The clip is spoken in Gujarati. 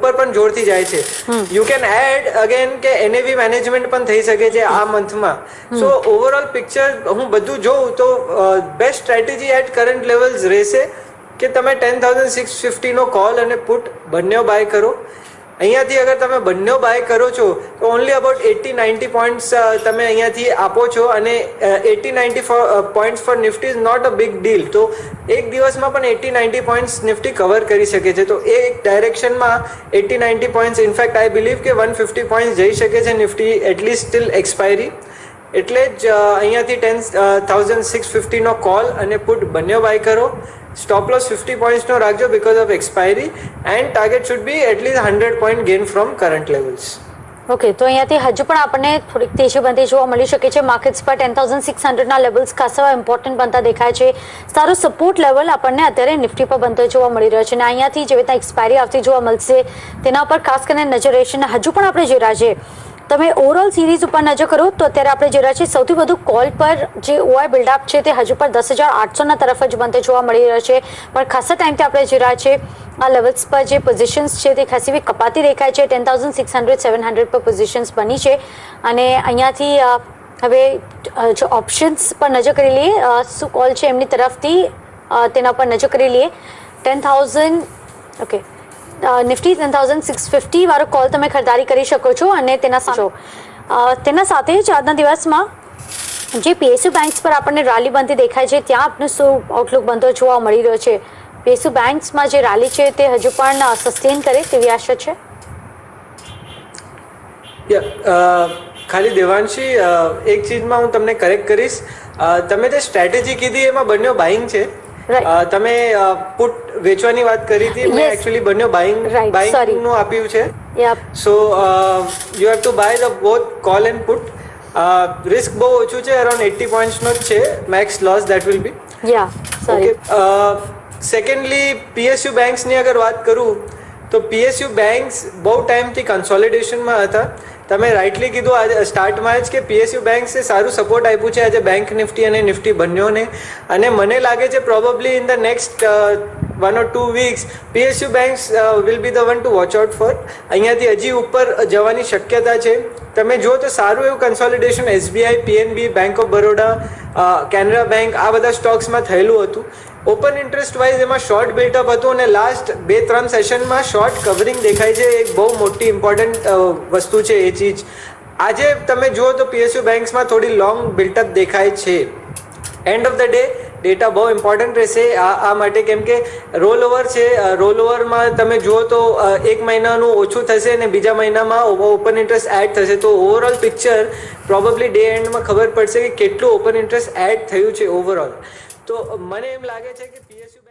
ઉપર પણ જોરથી જાય છે. યુ કેન એડ અગેન કે NAV મેનેજમેન્ટ પણ થઈ શકે છે આ મંથમાં. સો ઓવરઓલ પિક્ચર હું બધું જોઉં તો best strategy at current levels રહેશે કે તમે 10,650 નો કોલ અને પુટ બંને બાય કરો. અહીંયાથી અગર તમે બંને બાય કરો છો તો ઓનલી અબાઉટ 80-90 પોઈન્ટ્સ તમે અહીંયાથી આપો છો અને 80-90 points for Nifty is not a big deal. તો એક દિવસમાં પણ 80-90 પોઈન્ટ્સ નિફ્ટી કવર કરી શકે છે. તો એ એક ડાયરેક્શનમાં 80-90 પોઈન્ટ્સ ઇનફેક્ટ આઈ બિલીવ કે 150 પોઈન્ટ્સ જઈ શકે છે નિફ્ટી એટલીસ્ટ ટિલ એક્સપાયરી. એટલે જ અહીંયાથી 10,650 નો કોલ અને પુટ બંને બાય કરો. સ્ટોપ લોસ 50 પોઈન્ટ્સ નો રાખજો because of expiry and target should be at least 100 point gain from current levels. Okay, તો અહીંયાથી હજુ પણ આપણને થોડીક તેજી બનતી જોવા મળી શકે છે. માર્કેટ્સ પર 10,600 લેવલ્સ ખાસા ઇમ્પોર્ટન્ટ બનતા દેખાય છે. સારો સપોર્ટ લેવલ આપણને અત્યારે નિફ્ટી પર બનતો જોવા મળી રહ્યો છે અને અહીંયાથી જે રીતના એક્સપાયરી આવતી જોવા મળશે તેના પર ખાસ કરીને નજર રહેશે. અને હજુ પણ આપણે જોઈ રહ્યા છીએ તમે ઓવરઓલ સિરીઝ ઉપર નજર કરો તો અત્યારે આપણે જોઈ રહ્યા છીએ સૌથી વધુ કોલ પર જે OI બિલ્ડઅપ છે તે હજુ પણ 10,800 તરફ જ બનતો જોવા મળી રહ્યો છે. પણ ખાસા ટાઈમથી આપણે જોઈ રહ્યા છીએ આ લેવલ્સ પર જે પોઝિશન્સ છે તે ખાસી એવી કપાતી દેખાય છે. 10,600-700 પર પોઝિશન્સ બની છે અને અહીંયાથી હવે જો ઓપ્શન્સ પર નજર કરી લઈએ શું કોલ છે એમની તરફથી તેના પર નજર કરી લઈએ. 10,000 ઓકે નિફ્ટી 10,650 વાળો કોલ તમે ખરીદારી કરી શકો છો અને તેના સાથે જ આજના દિવસમાં જે PSU બેંક્સ પર આપણને રેલી બનતી દેખાય છે ત્યાં આપનું શું આઉટલુક બનતો જોવા મળી રહ્યો છે? PSU બેંક્સમાં જે રેલી છે તે હજુ પણ સસ્ટેન કરે તેવી આશા છે? ખાલી દેવાંશી એક ચીજમાં હું તમને કરેક્ટ કરીશ. તમે જે સ્ટ્રેટેજી કીધી એમાં બંને બાઇંગ છે. તમે પુટ વેચવાની વાત કરી હતી. મેં એકચ્યુઅલી બંને બાઇંગ નું આપ્યું છે. So you have to buy the both call and put. Risk બહુ ઓછું છે, અરાઉન્ડ 80 પોઈન્ટ્સ નો જ છે max loss that will be. Secondly PSU banks ની અગર વાત કરું તો PSU બેંક્સ બહુ ટાઈમથી કન્સોલિડેશનમાં હતા. તમે રાઇટલી કીધું આજે સ્ટાર્ટમાં જ કે PSU બેંક્સે સારું સપોર્ટ આપ્યું છે આજે બેંક નિફ્ટી અને નિફ્ટી બંનેઓને. અને મને લાગે છે probably in the next 1 or 2 weeks PSU banks will be the one to watch out for. અહીંયાથી હજી ઉપર જવાની શક્યતા છે. તમે જો તો સારું એવું consolidation SBI, PNB, bank of Baroda, Canara bank આ બધા સ્ટોક્સમાં થયેલું હતું. ઓપન ઇન્ટરેસ્ટ વાઇઝ એમાં શોર્ટ બિલ્ટઅપ હતું અને લાસ્ટ 2-3 સેશનમાં શોર્ટ કવરિંગ દેખાય છે. એક બહુ મોટી ઇમ્પોર્ટન્ટ વસ્તુ છે એ ચીજ. આજે તમે જુઓ તો PSU બેંક્સમાં થોડી લોંગ બિલ્ટઅપ દેખાય છે. End of the day data બહુ ઇમ્પોર્ટન્ટ રહેશે આ માટે, કેમ કે રોલ ઓવર છે. રોલ ઓવરમાં તમે જુઓ તો એક મહિનાનું ઓછું થશે અને બીજા મહિનામાં ઓપન ઇન્ટરેસ્ટ એડ થશે. તો ઓવરઓલ પિક્ચર પ્રોબેબલી ડે એન્ડમાં ખબર પડશે કે કેટલું ઓપન ઇન્ટરેસ્ટ એડ થયું છે ઓવરઓલ. તો મને એમ લાગે છે કે PSU